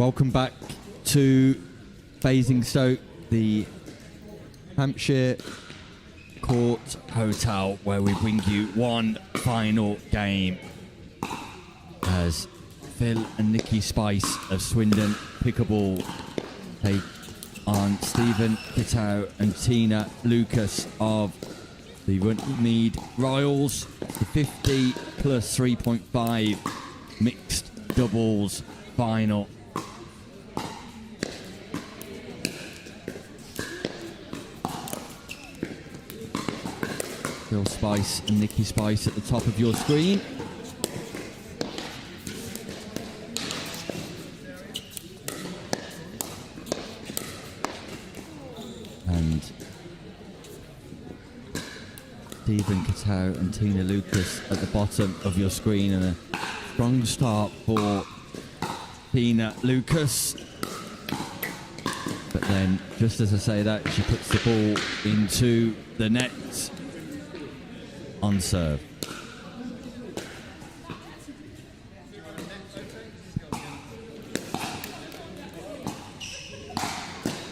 Welcome back to Basingstoke, the Hampshire Court Hotel, where we bring you one final game as Phil and Nicky Spice of Swindon Pickleball take on Stephen Kattau and Tina Lucas of the Runnymede Royals, the 50 plus 3.5 mixed doubles final. Phil Spice and Nicky Spice at the top of your screen. And Stephen Kattau and Tina Lucas at the bottom of your screen, and a strong start for Tina Lucas. But then, just as I say that, she puts the ball into the net on serve.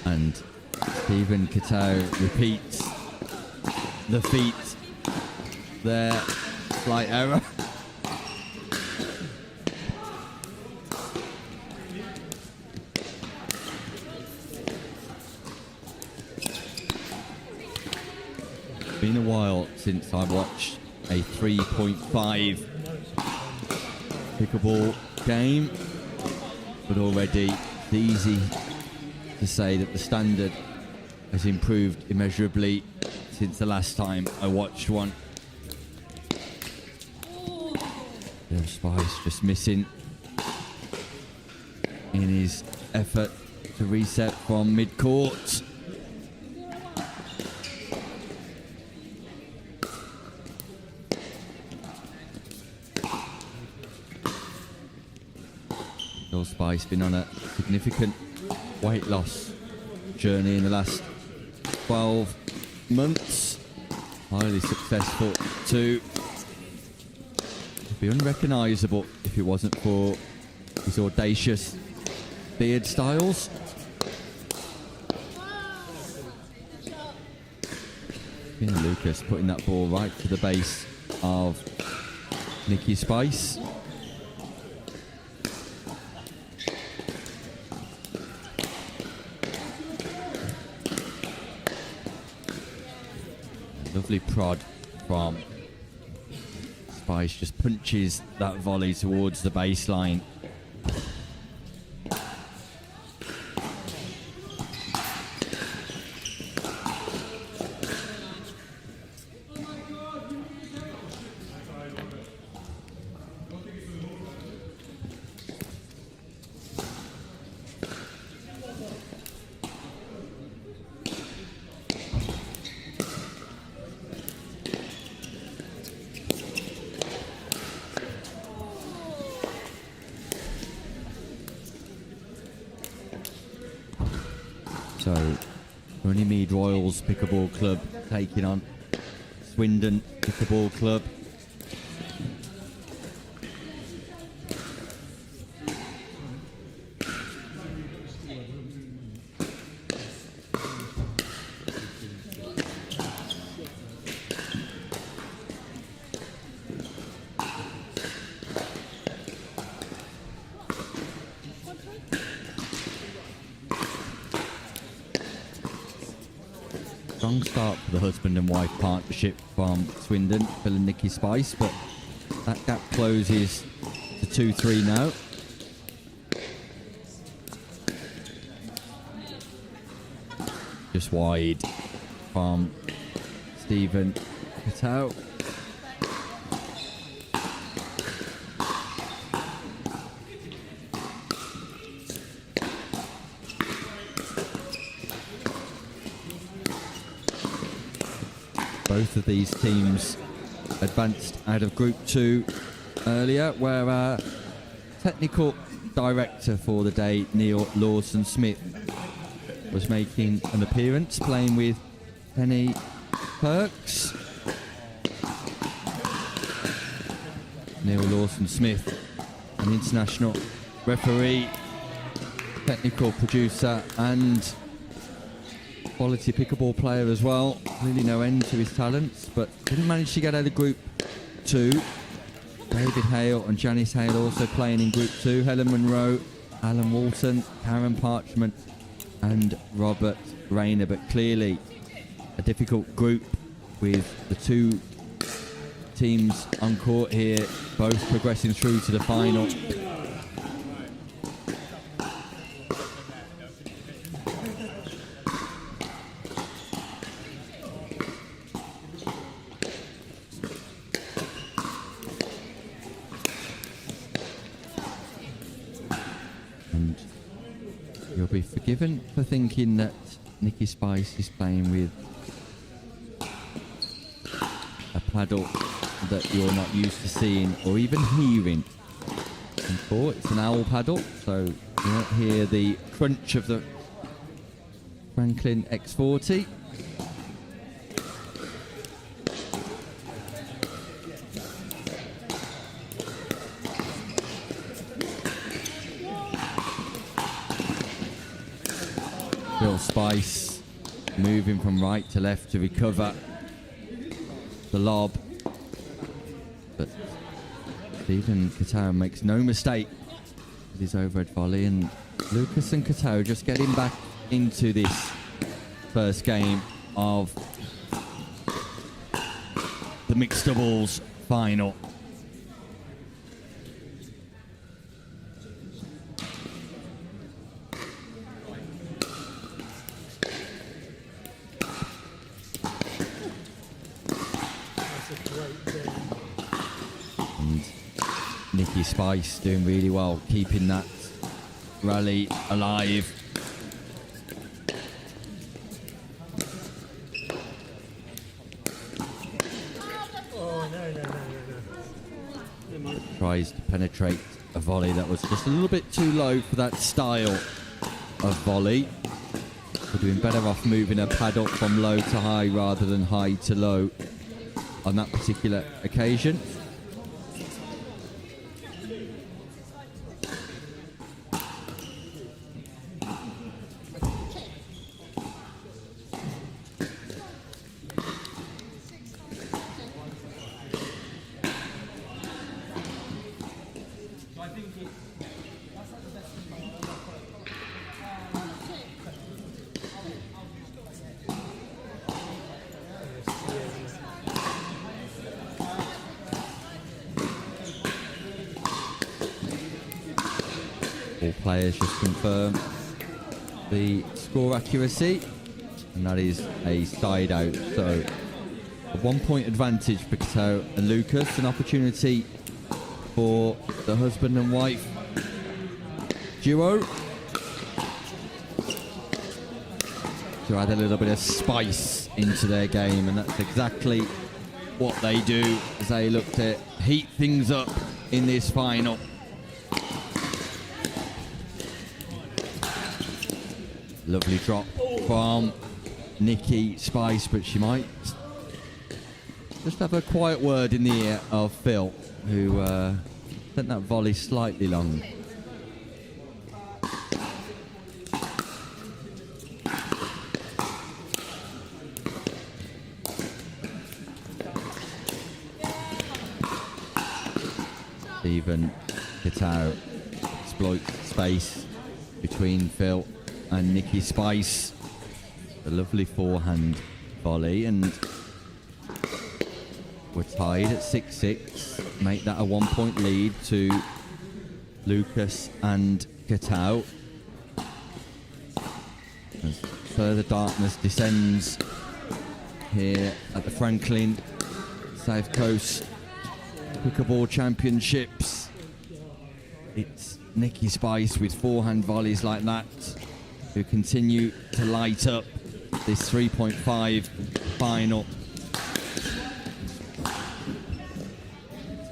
And Stephen Kattau repeats the feat there. Slight error. Been a while since I watched a 3.5 pickleball game, but already it's easy to say that the standard has improved immeasurably since the last time I watched one. Phil Spice just missing in his effort to reset from mid-court. Phil Spice been on a significant weight loss journey in the last 12 months. Highly successful too. He'd be unrecognisable if it wasn't for his audacious beard styles. Tina Lucas putting that ball right to the base of Nicky Spice. Lovely prod from Spice, just punches that volley towards the baseline. So, Runnymede Royals Pickleball Club taking on Swindon Pickleball Club. Strong start for the husband and wife partnership from Swindon, Phil and Nicky Spice, but that gap closes to 2-3 now. Just wide from Stephen Kattau. Both of these teams advanced out of Group 2 earlier, where our technical director for the day, Neil Lawson-Smith, was making an appearance, playing with Penny Perks. Neil Lawson-Smith, an international referee technical producer and quality pickleball player as well. Really no end to his talents, but didn't manage to get out of Group 2. David Hale and Janice Hale also playing in Group 2. Helen Monroe, Alan Walton, Karen Parchment and Robert Rayner. But clearly a difficult group with the two teams on court here, both progressing through to the final. And you'll be forgiven for thinking that Nicky Spice is playing with a paddle that you're not used to seeing or even hearing on court. It's an owl paddle, so you won't hear the crunch of the Franklin X40. Bill Spice moving from right to left to recover the lob, but Stephen Kattau makes no mistake with his overhead volley, and Lucas and Kattau just getting back into this first game of the mixed doubles final. And Nicky Spice doing really well, keeping that rally alive. Tries to penetrate a volley that was just a little bit too low for that style of volley. We're doing better off moving a paddle from low to high rather than high to low on that particular occasion. All players just confirm the score accuracy, and that is a side out. So a 1 point advantage for Kattau and Lucas, an opportunity for the husband and wife duo to add a little bit of spice into their game, and that's exactly what they do as they look to heat things up in this final. Lovely drop from Nicky Spice, but she might just have a quiet word in the ear of Phil, who sent that volley slightly long. Stephen Kattau exploits space between Phil and Nicky Spice. A lovely forehand volley, and we're tied at 6-6. Make that a 1 point lead to Lucas and Kattau. As further darkness descends here at the Franklin South Coast Pickleball Championships. It's Nicky Spice with forehand volleys like that who continue to light up this 3.5 final.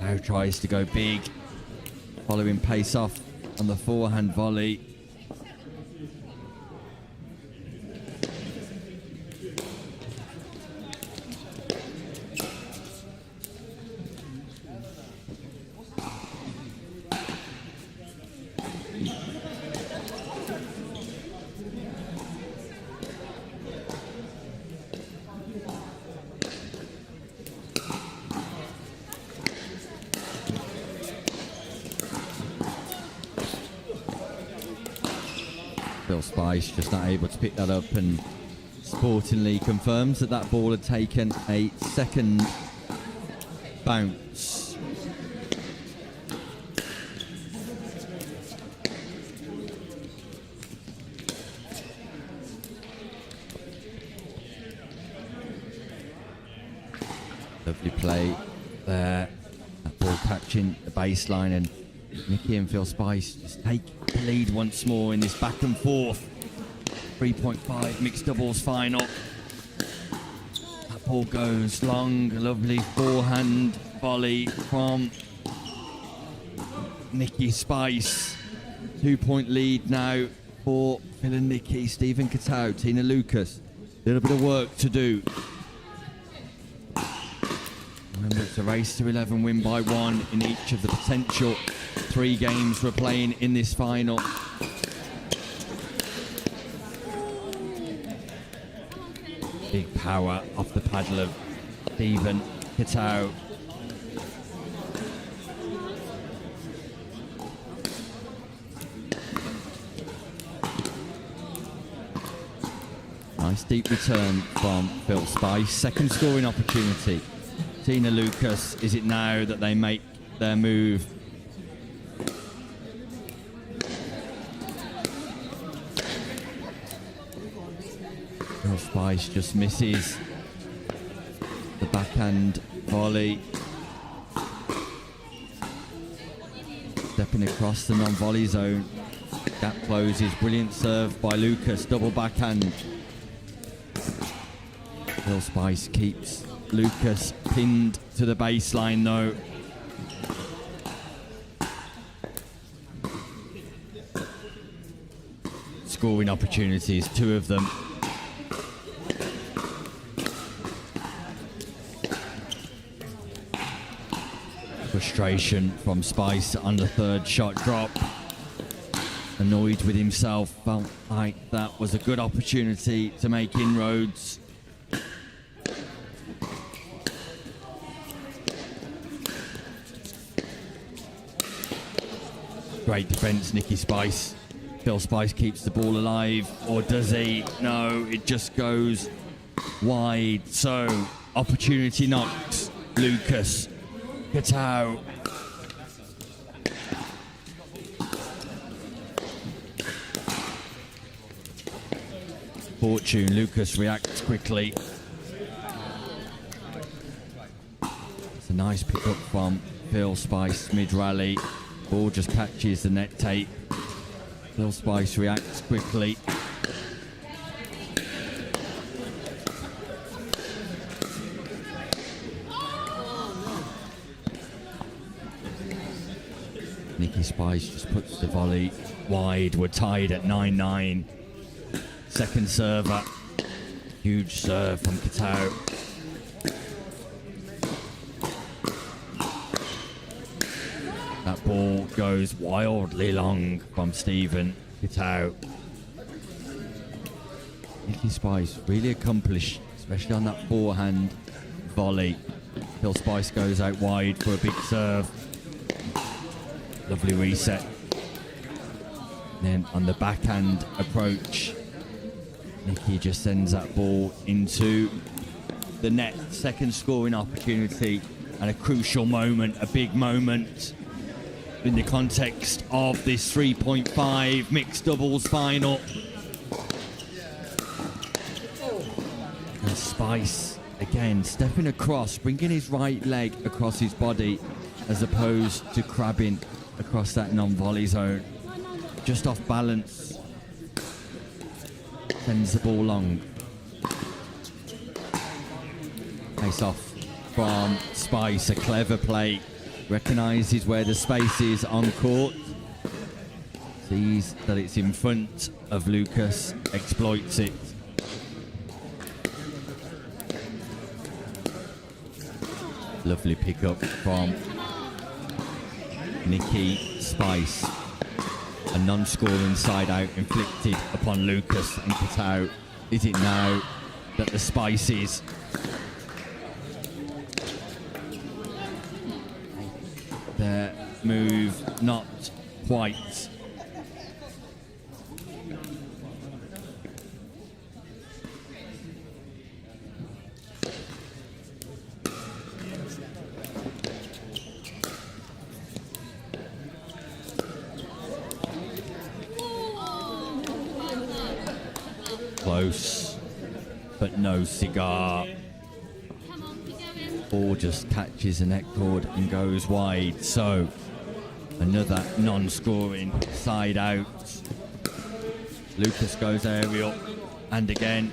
Now tries to go big, following pace off on the forehand volley. Phil Spice just not able to pick that up, and sportingly confirms that that ball had taken a second bounce. Lovely play there. That ball catching the baseline, and Nicky and Phil Spice just take the lead once more in this back and forth 3.5 mixed doubles final. That ball goes long, a lovely forehand volley from Nicky Spice. 2-point lead now for Phil and Nicky. Stephen Kattau, Tina Lucas. A little bit of work to do. Remember, it's a race to 11, win by 1 in each of the potential 3 games we're playing in this final. Big power off the paddle of Stephen Kattau. Nice deep return from Phil Spice. Second scoring opportunity. Tina Lucas, is it now that they make their move? Phil Spice just misses the backhand volley. Stepping across the non-volley zone. Gap closes, brilliant serve by Lucas, double backhand. Phil Spice keeps Lucas pinned to the baseline though. Scoring opportunities, 2 of them. Frustration from Spice on the 3rd shot drop. Annoyed with himself, felt like that was a good opportunity to make inroads. Great defence, Nicky Spice. Phil Spice keeps the ball alive, or does he? No, it just goes wide. So, opportunity knocked. Lucas Kattau. Fortune, Lucas reacts quickly. It's a nice pick up from Phil Spice mid-rally. Ball just catches the net tape. Phil Spice reacts quickly. Nicky Spice just puts the volley wide. We're tied at 9-9. Second server. Huge serve from Kattau. That ball goes wildly long from Stephen Kattau. Nicky Spice really accomplished, especially on that forehand volley. Phil Spice goes out wide for a big serve. Lovely reset. Then on the backhand approach, Nicky just sends that ball into the net. Second scoring opportunity and a crucial moment, a big moment in the context of this 3.5 mixed doubles final. And Spice, again, stepping across, bringing his right leg across his body as opposed to crabbing across that non-volley zone. Just off balance. Sends the ball long. Face off from Spice, a clever play. Recognises where the space is on court. Sees that it's in front of Lucas. Exploits it. Lovely pickup from Nicky Spice. A non-scoring side out inflicted upon Lucas and Kattau. Is it now that the Spices their move not quite close, but no cigar. Ball just catches the net cord and goes wide. So another non-scoring side out. Lucas goes aerial, and again.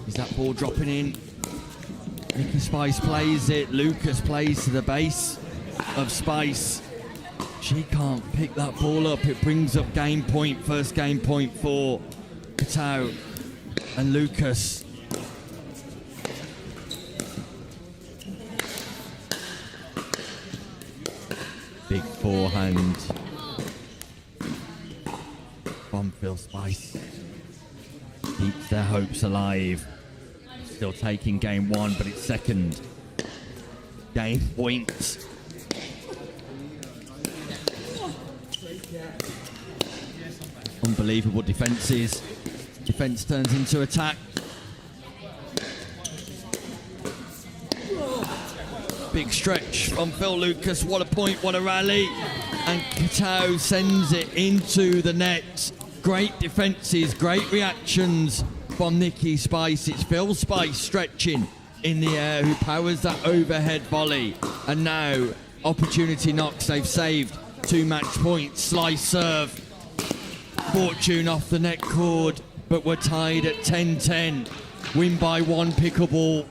Is that ball dropping in? Nicky Spice plays it. Lucas plays to the base of Spice. She can't pick that ball up. It brings up game point, first game point for Kattau and Lucas. Big forehand from Phil Spice. Keeps their hopes alive. Still taking game one, but it's second. Game point. Unbelievable defences. Defence turns into attack. Big stretch from Phil Lucas. What a point, what a rally. And Kattau sends it into the net. Great defences, great reactions from Nicky Spice. It's Phil Spice stretching in the air who powers that overhead volley. And now, opportunity knocks. They've saved 2 match points. Slice serve. Fortune off the net cord, but we're tied at 10-10. Win by 1 pickleball.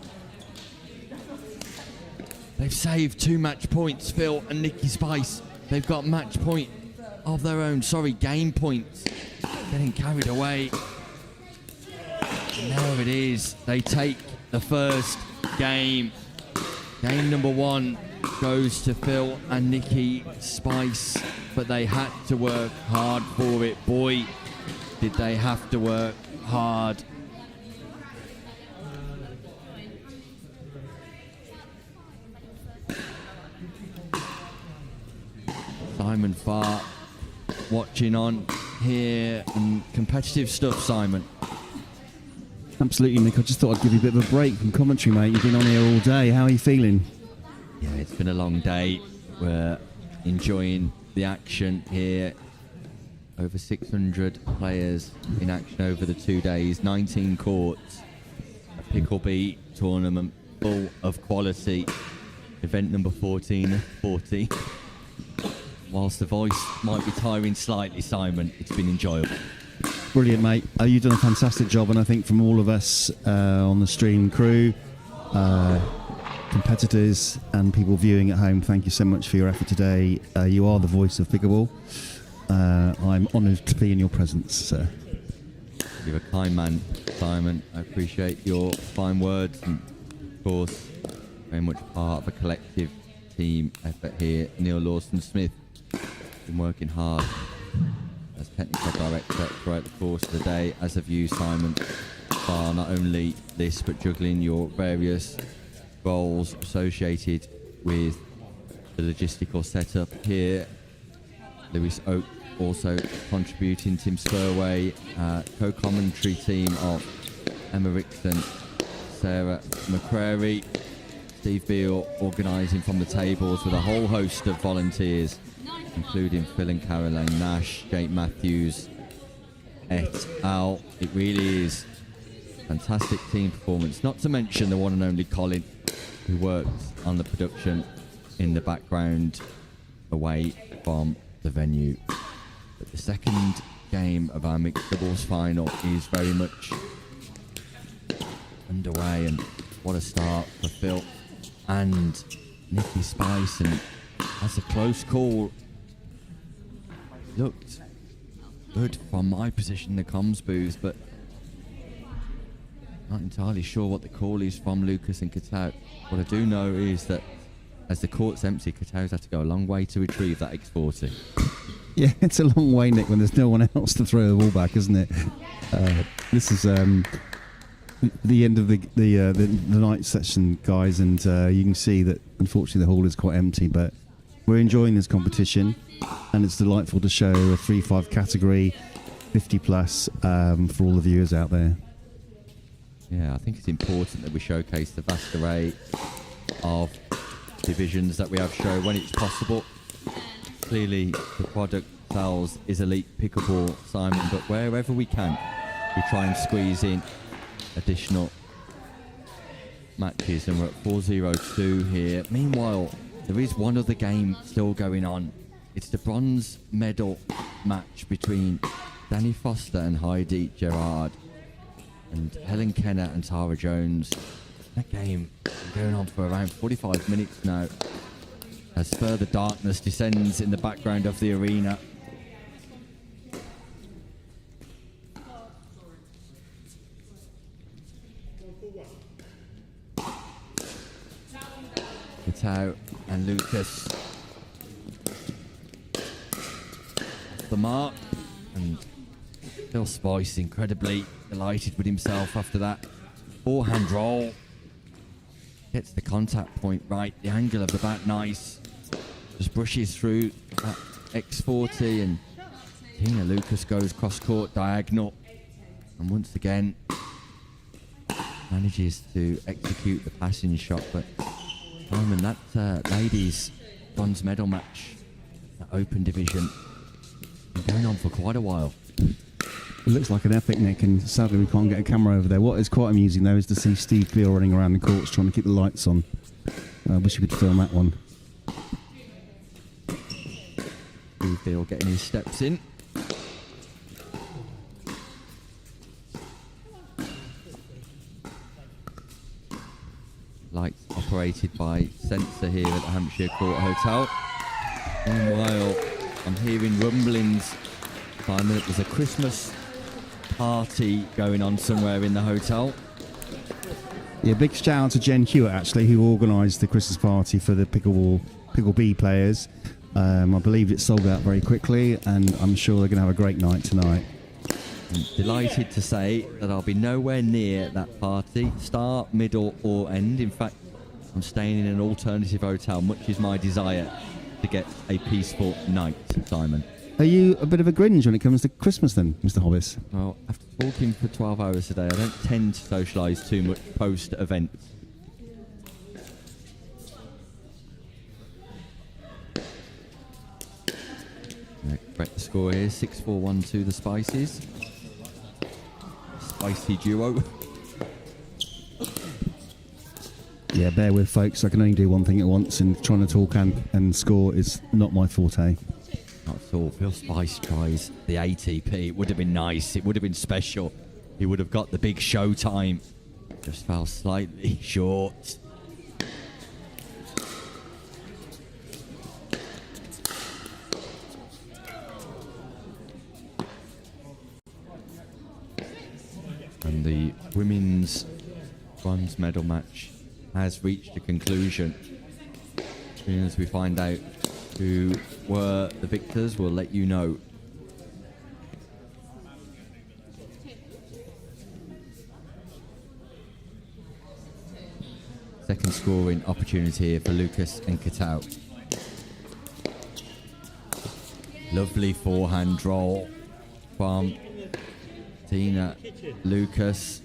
They've saved 2 match points, Phil and Nicky Spice. They've got match point of their own. Sorry, game points. Getting carried away. And there it is. They take the first game. Game number 1 goes to Phil and Nicky Spice, but they had to work hard for it. Boy, did they have to work hard. Simon Farr watching on here, and competitive stuff, Simon. Absolutely, Nick. I just thought I'd give you a bit of a break from commentary, mate. You've been on here all day. How are you feeling? Yeah, it's been a long day. We're enjoying the action here. Over 600 players in action over the 2 days, 19 courts. A Pickleball tournament full of quality. Event number 14 of 40. Whilst the voice might be tiring slightly, Simon, it's been enjoyable. Brilliant, mate. You've done a fantastic job, and I think from all of us on the stream crew, competitors and people viewing at home, thank you so much for your effort today. You are the voice of Pickleball. I'm honoured to be in your presence, sir. You're a kind man, Simon. I appreciate your fine words, and of course, very much part of a collective team effort here. Neil Lawson-Smith been working hard as technical director throughout the course of the day, as have you, Simon Farr. Not only this, but juggling your various roles associated with the logistical setup here. Lewis Oak also contributing. Tim Spurway, co-commentary team of Emma Rickson, Sarah McCrary, Steve Beale organising from the tables with a whole host of volunteers, including Phil and Caroline Nash, Jake Matthews, et al. It really is fantastic team performance, not to mention the one and only Colin, who works on the production in the background away from the venue. But the second game of our mixed doubles final is very much underway, and what a start for Phil and Nicky Spice, and that's a close call. Looked good from my position in the comms booth, but not entirely sure what the call is from Lucas and Kattau. What I do know is that as the court's empty, Kattau's had to go a long way to retrieve that X40. Yeah, it's a long way, Nick, when there's no one else to throw the ball back, isn't it? This is the end of the night session, guys, and you can see that unfortunately the hall is quite empty, but we're enjoying this competition, and it's delightful to show a 3-5 category, 50 plus, for all the viewers out there. Yeah, I think it's important that we showcase the vast array of divisions that we have shown when it's possible. Clearly, the product Kattau's is elite pickleball, Simon, but wherever we can, we try and squeeze in additional matches, and we're at 4-0-2 here. Meanwhile, there is one other game still going on. It's the bronze medal match between Danny Foster and Heidi Gerard, and Helen Kenner and Tara Jones. That game has been going on for around 45 minutes now, as further darkness descends in the background of the arena. Kattau and Lucas off the mark, and Phil Spice incredibly delighted with himself after that forehand roll. Gets the contact point right, the angle of the bat nice, just brushes through that X40, and Tina Lucas goes cross court diagonal, and once again manages to execute the passing shot. But Simon, that ladies bronze medal match, that open division, been going on for quite a while. It looks like an epic, Nick, and sadly we can't get a camera over there. What is quite amusing though is to see Steve Beale running around the courts trying to keep the lights on. I wish we could film that one. Steve Beale getting his steps in. Lights operated by sensor here at the Hampshire Court Hotel. Meanwhile, I'm hearing rumblings, Simon, that there's a Christmas party going on somewhere in the hotel. Yeah, big shout out to Jen Hewitt actually, who organised the Christmas party for the Pickle B players. I believe it sold out very quickly, and I'm sure they're going to have a great night tonight. I'm delighted to say that I'll be nowhere near that party, start, middle or end. In fact, I'm staying in an alternative hotel, much is my desire to get a peaceful night, Simon. Are you a bit of a Grinch when it comes to Christmas then, Mr. Hobbs? Well, after talking for 12 hours today, I don't tend to socialise too much post-event. Correct the score here, 6-4-1 to the Spices. Spicy duo. Yeah, bear with folks, I can only do one thing at once, and trying to talk and score is not my forte. Not at all. Phil Spice tries the ATP. It would have been nice. It would have been special. He would have got the big show time. Just fell slightly short. And the women's bronze medal match has reached a conclusion. As soon as we find out who were the victors, we'll let you know. Second scoring opportunity here for Lucas and Kattau. Lovely forehand roll from Tina Lucas.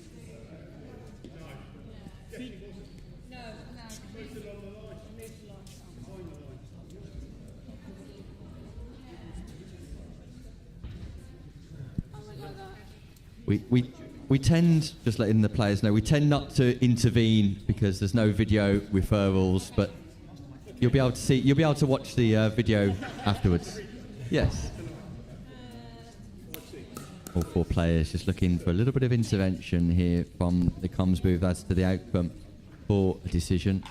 We tend, just letting the players know, we tend not to intervene because there's no video referrals, but you'll be able to watch the video afterwards. Yes. All four players just looking for a little bit of intervention here from the comms booth as to the outcome for a decision.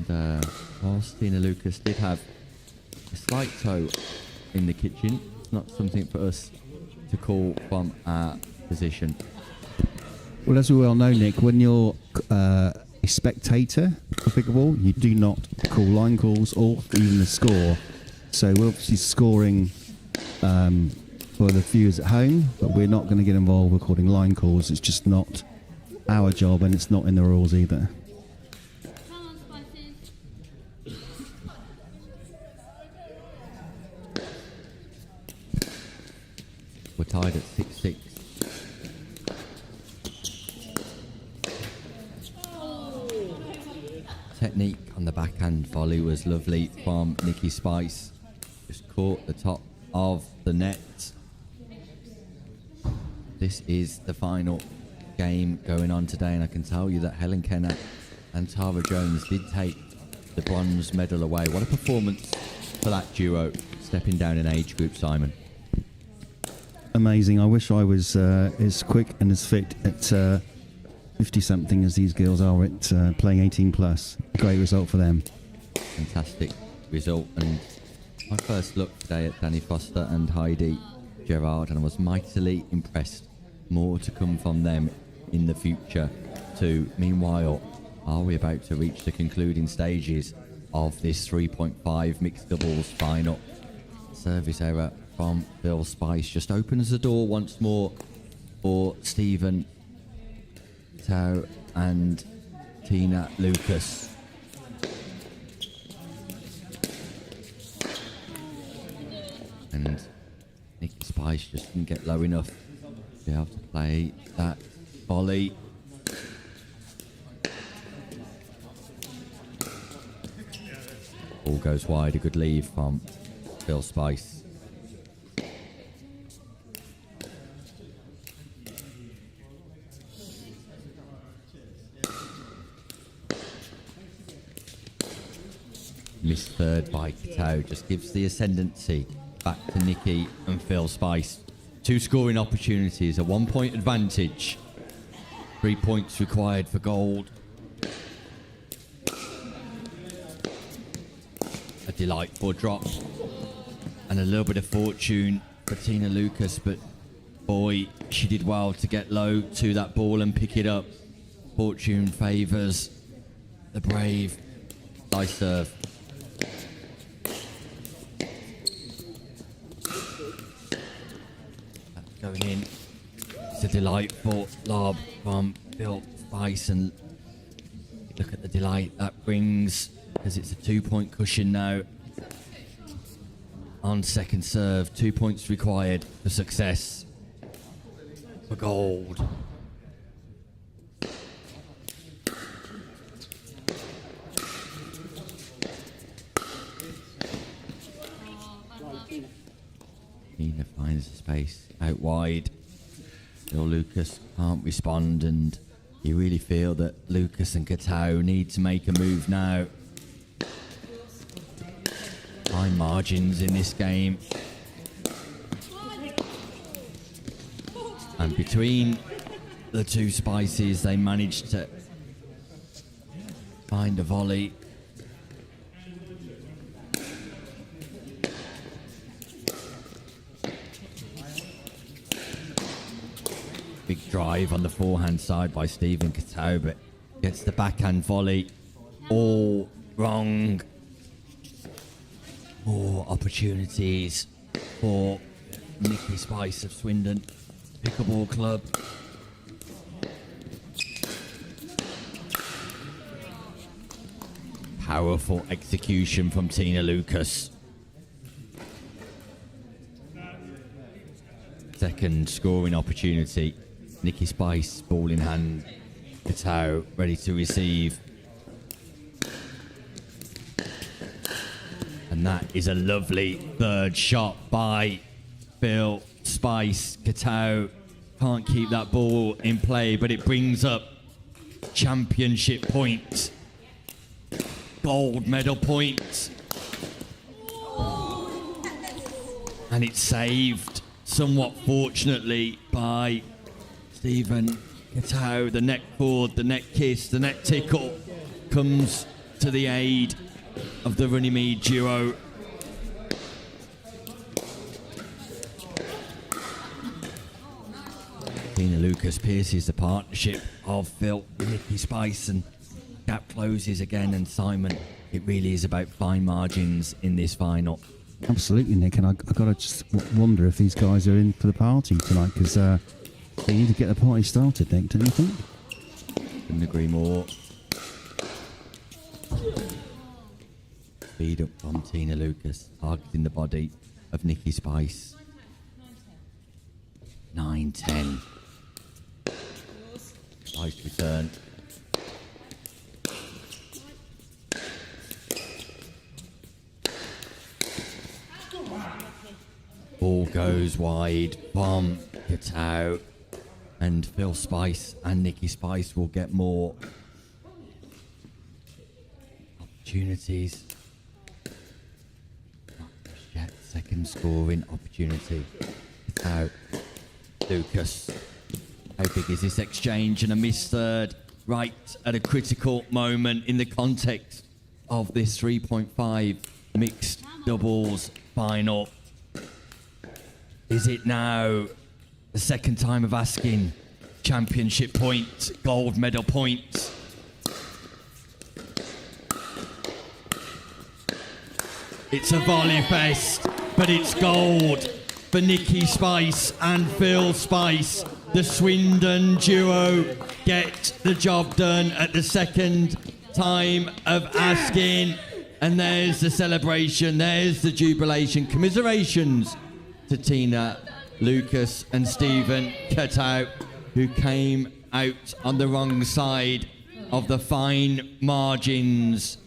And whilst Tina Lucas did have a slight toe in the kitchen, it's not something for us to call from our position. Well, as we well know, Nick, when you're a spectator of pickleball, you do not call line calls or even the score. So we're obviously scoring for the viewers at home, but we're not going to get involved recording line calls. It's just not our job, and it's not in the rules either. We're tied at 6-6. Technique on the backhand volley was lovely from Nicky Spice. Just caught the top of the net. This is the final game going on today, and I can tell you that Helen Kenner and Tara Jones did take the bronze medal away. What a performance for that duo, stepping down in age group, Simon. Amazing. I wish I was as quick and as fit at 50-something as these girls are at playing 18 plus. Great result for them. Fantastic result. And my first look today at Danny Foster and Heidi Gerard, and I was mightily impressed. More to come from them in the future too. Meanwhile, are we about to reach the concluding stages of this 3.5 mixed doubles final? Service error from Phil Spice just opens the door once more for Stephen Kattau and Tina Lucas. And Nicky Spice just didn't get low enough to be able to play that volley. Ball goes wide, a good leave from Phil Spice. Missed third by Kattau, just gives the ascendancy back to Nicky and Phil Spice. 2 scoring opportunities, a 1-point advantage. 3 points required for gold. A delightful drop. And a little bit of fortune for Tina Lucas, but boy, she did well to get low to that ball and pick it up. Fortune favours the brave. High serve. Going in. It's a delightful lob from Phil Spice, and look at the delight that brings, because it's a 2-point cushion now. On second serve, 2 points required for success. For gold. Nina finds the space out wide. Still Lucas can't respond, and you really feel that Lucas and Kattau need to make a move now. Fine margins in this game. And between the two Spices, they managed to find a volley. Big drive on the forehand side by Stephen Kattau, but gets the backhand volley all wrong. More opportunities for Nicky Spice of Swindon Pickleball Club. Powerful execution from Tina Lucas. Second scoring opportunity. Nicky Spice, ball in hand. Kattau ready to receive. And that is a lovely third shot by Phil Spice. Kattau can't keep that ball in play, but it brings up championship points. Gold medal points. And it's saved somewhat fortunately by Stephen Kattau. The neck board, the neck kiss, the neck tickle comes to the aid of the Runnymede duo. Tina Lucas pierces the partnership of Phil and Nicky Spice, and gap closes again. And Simon, it really is about fine margins in this final. Absolutely, Nick, and I got to just wonder if these guys are in for the party tonight, because they need to get the party started, Nick, don't you think? Couldn't agree more. Speed up from Tina Lucas, targeting the body of Nicky Spice. 9-10. Nice return. Ball goes wide from Kattau, and Phil Spice and Nicky Spice will get more opportunities. Not yet, second scoring opportunity. Kattau, Lucas. How big is this exchange? And a missed third right at a critical moment in the context of this 3.5 mixed doubles final. Is it now the second time of asking? Championship point, gold medal point. It's a volley fest, but it's gold for Nicky Spice and Phil Spice. The Swindon duo get the job done at the second time of asking. And there's the celebration, there's the jubilation. Commiserations to Tina, Lucas and Stephen Kattau, who came out on the wrong side of the fine margins